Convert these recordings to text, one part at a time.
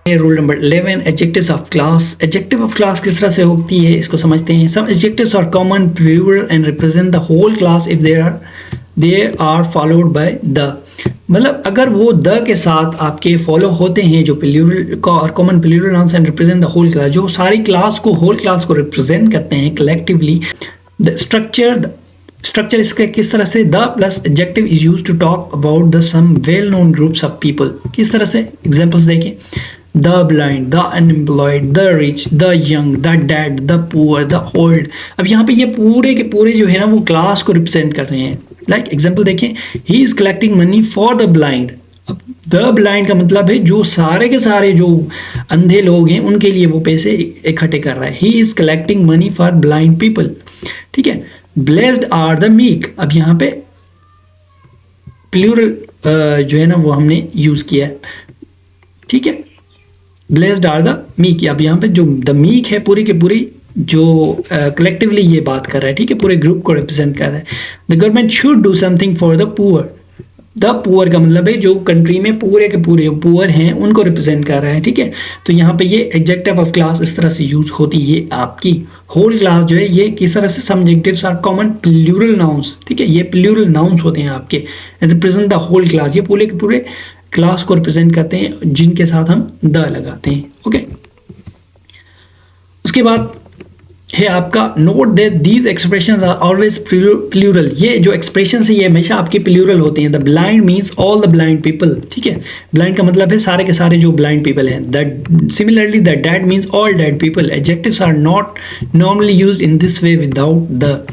Rule number 11 adjectives of class. Adjective of class किस तरह से होती है इसको समझते हैं। Some adjectives are common plural and represent the whole class if they are followed by the. मतलब अगर वो द के साथ आपके फॉलो होते हैं जो प्लूरल का और common plural nouns and represent the whole class, जो सारी क्लास को होल क्लास को रिप्रेजेंट करते हैं कलेक्टिवली। द स्ट्रक्चर इसका किस तरह से, the plus adjective is used to talk about the some well known groups of people. किस तरह से एग्जांपल्स देखें, the blind, the unemployed, the rich, the young, the dead, the poor, the old. अब यहाँ पे ये पूरे के पूरे जो है ना वो क्लास को रिप्रेजेंट कर रहे हैं। लाइक एग्जांपल देखें, ही is collecting money for the blind. अब द ब्लाइंड का मतलब है जो सारे के सारे जो अंधे लोग हैं उनके लिए वो पैसे इकट्ठे कर रहा है। He is collecting money for blind people. ठीक है। Blessed are the meek. अब यहाँ पे प्लूरल जो है ना वो हमने यूज किया है। ठीक है। Blessed are the meek. अब यहाँ पे जो द मीक है पूरी के पूरी जो कलेक्टिवली ये बात कर रहा है। ठीक है। पूरे ग्रुप को रिप्रेजेंट कर रहा है। The government should do something for the poor. The poor का मतलब है जो कंट्री में पूरे के पूरे पुअर हैं उनको रिप्रेजेंट कर रहा है। ठीक है। तो यहाँ पे ये एडजेक्टिव ऑफ क्लास इस तरह से यूज होती है। आपकी होल क्लास जो है ये किस तरह से, some adjectives are common plural nouns. ठीक है। ये प्लूरल नाउन्स होते हैं आपके, रिप्रेजेंट द होल क्लास। ये पूरे के पूरे क्लास को रिप्रेजेंट करते हैं जिनके साथ हम द लगाते हैं। ओके। उसके बाद है आपका note that these expressions are always plural. ये जो एक्सप्रेशंस है ये हमेशा आपके प्लूरल होते हैं। The blind means all the blind people. ठीक है। ब्लाइंड का मतलब है सारे के सारे जो ब्लाइंड पीपल हैं। The similarly the dead means all dead people. Adjectives are not normally used in this way without the.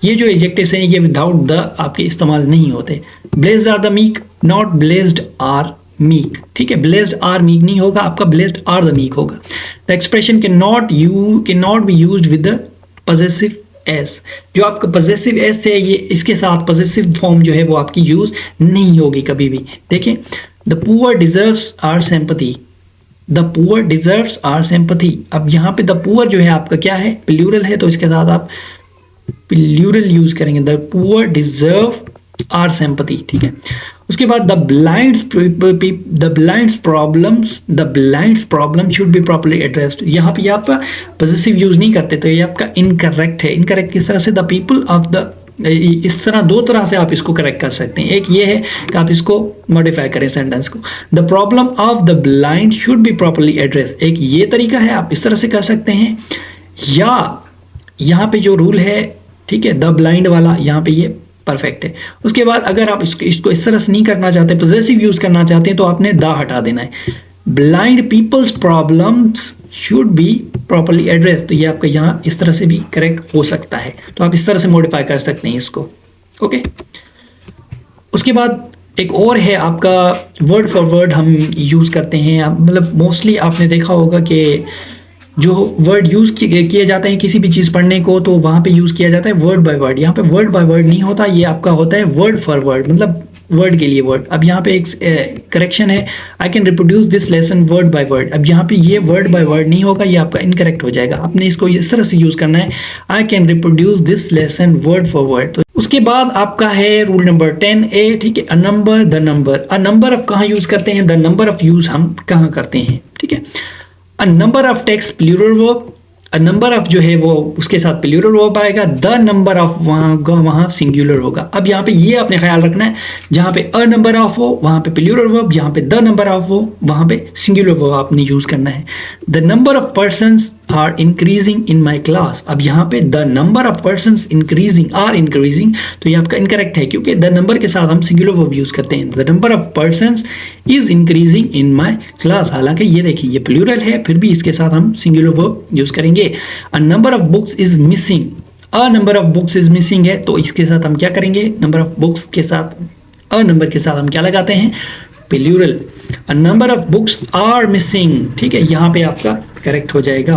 ये जो एडजेक्टिव्स हैं ये विदाउट द आपके इस्तेमाल नहीं होते। Blessed are the meek, not blessed are meek. ठीक है। ब्लेस्ड आर मीक नहीं होगा आपका, ब्लेस्ड आर द मीक होगा। The expression can not be used with the possessive S. जो आपका पॉजेसिव एस है ये इसके साथ पॉजेसिव फॉर्म जो है वो आपकी यूज नहीं होगी कभी भी। देखें, the poor deserves our sympathy. The poor deserves our sympathy. अब यहाँ पे द पुअर जो है आपका क्या है, प्लूरल है, तो इसके साथ आप प्लूरल यूज करेंगे। The poor deserve our sympathy. ठीक है। उसके बाद the blind's problem should be properly addressed. यहाँ पे आप पॉजेसिव यूज नहीं करते तो ये आपका इनकरेक्ट है। इनकरेक्ट किस तरह से, द पीपल ऑफ द, इस तरह दो तरह से आप इसको करेक्ट कर सकते हैं। एक ये है कि आप इसको मॉडिफाई करें सेंटेंस को, the problem of the blind should be properly addressed. एक ये तरीका है, आप इस तरह से कर सकते हैं। या यहाँ पे जो रूल है, ठीक है, द ब्लाइंड वाला, यहाँ पे ये परफेक्ट है। उसके बाद अगर आप इसको इस तरह से नहीं करना चाहते, पॉजेसिव यूज करना चाहते हैं, तो आपने द हटा देना है। Blind people's problems should be properly address. तो ये आपका यहाँ इस तरह से भी करेक्ट हो सकता है। तो आप इस तरह से मॉडिफाई कर सकते हैं इसको। ओके। उसके बाद एक और है आपका वर्ड फॉर वर्ड हम यूज करते हैं। मतलब मोस्टली आपने देखा होगा कि जो वर्ड यूज किए जाते हैं किसी भी चीज़ पढ़ने को, तो वहाँ पे यूज़ किया जाता है वर्ड बाय वर्ड। यहाँ पे वर्ड बाय वर्ड नहीं होता, ये आपका होता है वर्ड फॉर वर्ड, मतलब वर्ड के लिए वर्ड। अब यहाँ पे एक करेक्शन है, I can reproduce this lesson word by word. अब यहाँ पे ये वर्ड बाय वर्ड नहीं होगा, ये आपका इनकरेक्ट हो जाएगा। आपने इसको इस तरह से यूज़ करना है, I can reproduce this lesson word for word. तो उसके बाद आपका है रूल नंबर 10A। ठीक है। A number, the number. A number of कहाँ यूज़ करते हैं, द नंबर ऑफ यूज़ हम कहाँ करते हैं। ठीक है। A number of takes plural verb. A number of जो है वो उसके साथ प्लूरल वर्ब आएगा। द नंबर ऑफ वहाँ सिंगुलर होगा। अब यहाँ पे ये आपने ख्याल रखना है, जहाँ पे अ नंबर ऑफ हो वहाँ पे प्लूरल वर्ब, जहाँ पे द नंबर ऑफ हो वहाँ पे सिंगुलर वर्ब आपने यूज करना है। The number of persons are increasing in my class. अब यहाँ पे the number of persons are increasing, तो ये आपका इनकरेक्ट है क्योंकि द नंबर के साथ हम सिंगुलर वर्ब यूज करते हैं। The number of persons is increasing in my class. हालांकि ये देखिए ये प्लूरल है, फिर भी इसके साथ हम सिंगुलर वर्ब यूज करेंगे। अ number of books is missing. A number of books is missing है, तो इसके साथ हम क्या करेंगे, नंबर ऑफ बुक्स के साथ अ नंबर के साथ हम क्या लगाते हैं, plural. A number of books are missing. ठीक है। यहाँ पे आपका करेक्ट हो जाएगा।